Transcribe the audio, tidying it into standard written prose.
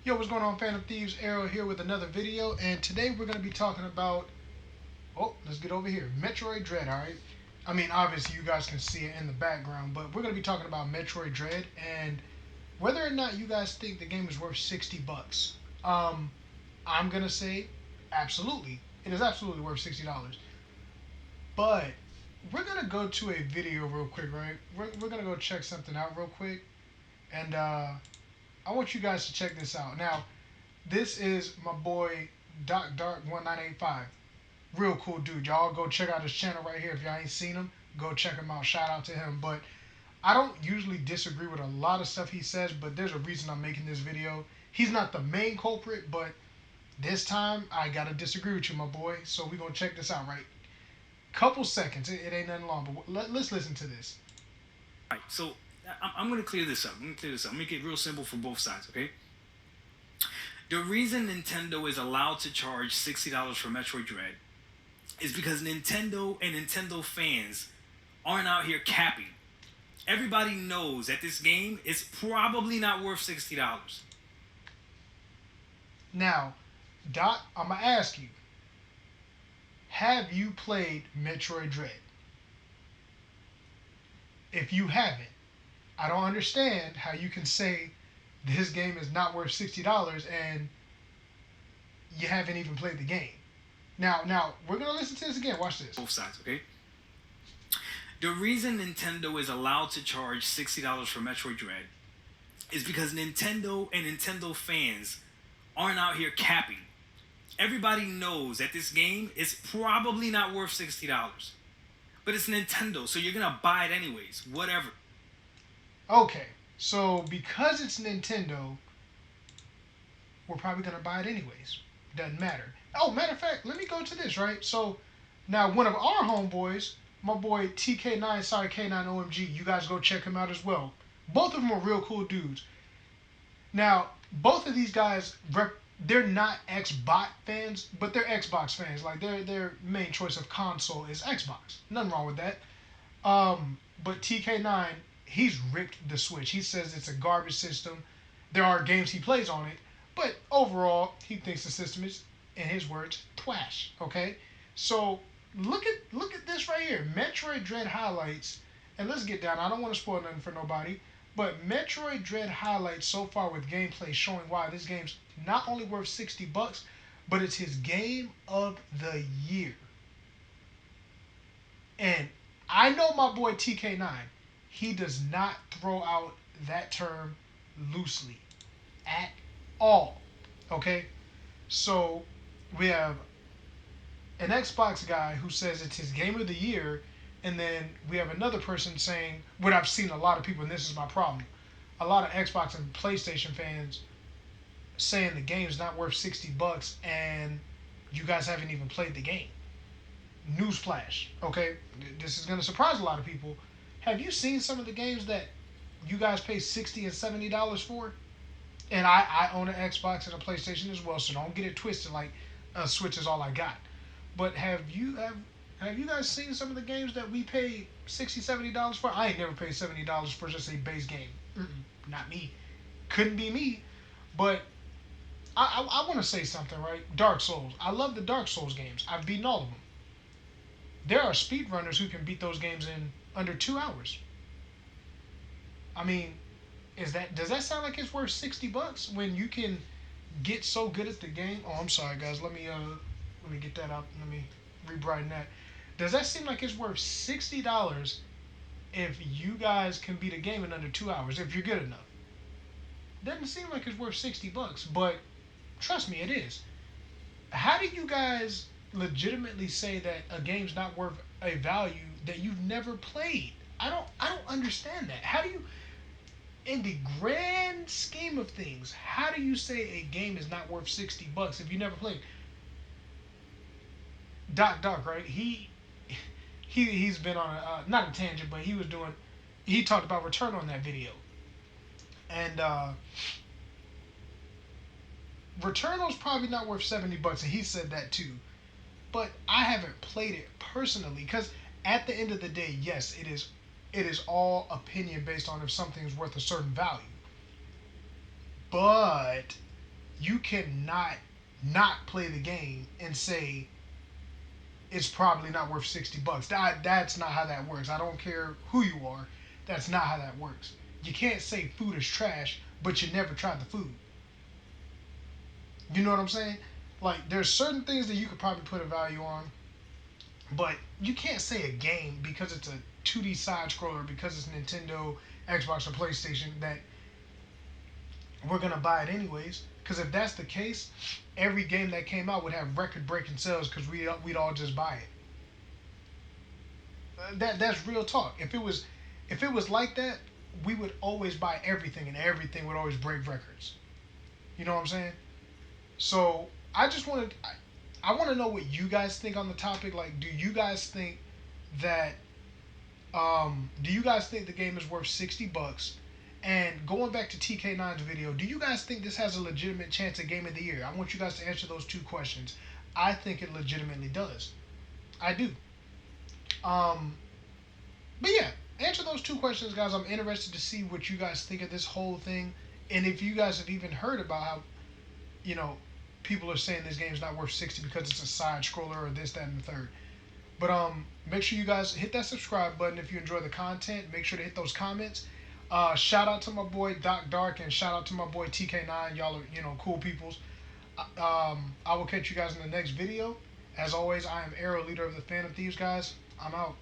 Yo, what's going on, Phantom Thieves? Arrow here with another video, and today we're going to be talking about, let's get over here, Metroid Dread, alright? I mean, obviously you guys can see it in the background, but we're going to be talking about Metroid Dread, and whether or not you guys think the game is worth 60 bucks. I'm going to say, absolutely. It is absolutely worth $60. But, we're going to go to a video real quick, right? We're going to go check something out real quick, and, I want you guys to check this out. Now, this is my boy Doc Dark 1985. Real cool dude. Y'all go check out his channel right here. If y'all ain't seen him, go check him out. Shout out to him. But I don't usually disagree with a lot of stuff he says, but there's a reason I'm making this video. He's not the main culprit, but this time I gotta disagree with you, my boy. So we gonna check this out, right? Couple seconds. It ain't nothing long, but let's listen to this. All right, so I'm going to clear this up. Make it real simple for both sides, okay? The reason Nintendo is allowed to charge $60 for Metroid Dread is because Nintendo and Nintendo fans aren't out here capping. Everybody knows that this game is probably not worth $60. Now, Doc, I'm going to ask you, have you played Metroid Dread? If you haven't, I don't understand how you can say this game is not worth $60 and you haven't even played the game. Now we're gonna listen to this again. Watch this. Both sides, okay? The reason Nintendo is allowed to charge $60 for Metroid Dread is because Nintendo and Nintendo fans aren't out here capping. Everybody knows that this game is probably not worth $60. But it's Nintendo, so you're gonna buy it anyways. Whatever. Okay, so because it's Nintendo, we're probably gonna buy it anyways. Doesn't matter. Oh, matter of fact, let me go to this, right? So now one of our homeboys, my boy TK9, sorry K9OMG, you guys go check him out as well. Both of them are real cool dudes. Now, both of these guys, they're not Xbox fans, but they're Xbox fans. Like their main choice of console is Xbox. Nothing wrong with that. But TK9, he's ripped the Switch. He says it's a garbage system. There are games he plays on it, but overall, he thinks the system is, in his words, twash. Okay, so look at this right here, Metroid Dread highlights, and let's get down. I don't want to spoil nothing for nobody, but Metroid Dread highlights so far with gameplay showing why this game's not only worth 60 bucks, but it's his game of the year. And I know my boy TK9. He does not throw out that term loosely at all. Okay? So we have an Xbox guy who says it's his game of the year, and then we have another person saying what I've seen a lot of people, and this is my problem. A lot of Xbox and PlayStation fans saying the game's not worth 60 bucks and you guys haven't even played the game. Newsflash, okay? This is going to surprise a lot of people. Have you seen some of the games that you guys pay $60 and $70 for? And I own an Xbox and a PlayStation as well, so don't get it twisted like a Switch is all I got. But have you guys seen some of the games that we pay $60, $70 for? I ain't never paid $70 for just a base game. Not me. Couldn't be me. But I want to say something, right? Dark Souls. I love the Dark Souls games. I've beaten all of them. There are speedrunners who can beat those games in under 2 hours. I mean, does that sound like it's worth 60 bucks when you can get so good at the game? Oh, I'm sorry guys. Let me get that up. Let me re-brighten that. Does that seem like it's worth $60 if you guys can beat a game in under 2 hours if you're good enough? Doesn't seem like it's worth 60 bucks, but trust me, it is. How do you guys legitimately say that a game's not worth a value that you've never played? I don't understand that. How do you, in the grand scheme of things, how do you say a game is not worth 60 bucks if you never played? Doc, right? He's been on a not a tangent, but he talked about Return on that video. And Returnal's probably not worth 70 bucks, and he said that too. But I haven't played it personally because at the end of the day, yes, it is all opinion based on if something is worth a certain value. But you cannot not play the game and say it's probably not worth $60. That's not how that works. I don't care who you are. That's not how that works. You can't say food is trash, but you never tried the food. You know what I'm saying? Like there's certain things that you could probably put a value on, but you can't say a game because it's a 2D side scroller because it's Nintendo, Xbox, or PlayStation that we're gonna buy it anyways. Because if that's the case, every game that came out would have record-breaking sales because we'd all just buy it. That's real talk. If it was like that, we would always buy everything, and everything would always break records. You know what I'm saying? So I just wanted, I want to know what you guys think on the topic. Like, that? Do you guys think the game is worth $60? And going back to TK9's video, do you guys think this has a legitimate chance at Game of the Year? I want you guys to answer those two questions. I think it legitimately does. I do. Um, but yeah, answer those two questions, guys. I'm interested to see what you guys think of this whole thing, and if you guys have even heard about how you know people are saying this game's not worth 60 because it's a side scroller or this, that, and the third. But make sure you guys hit that subscribe button if you enjoy the content. Make sure to hit those comments. Shout out to my boy Doc Dark and shout out to my boy TK9. Y'all are cool peoples. I will catch you guys in the next video. As always, I am Arrow, leader of the Phantom Thieves, guys. I'm out.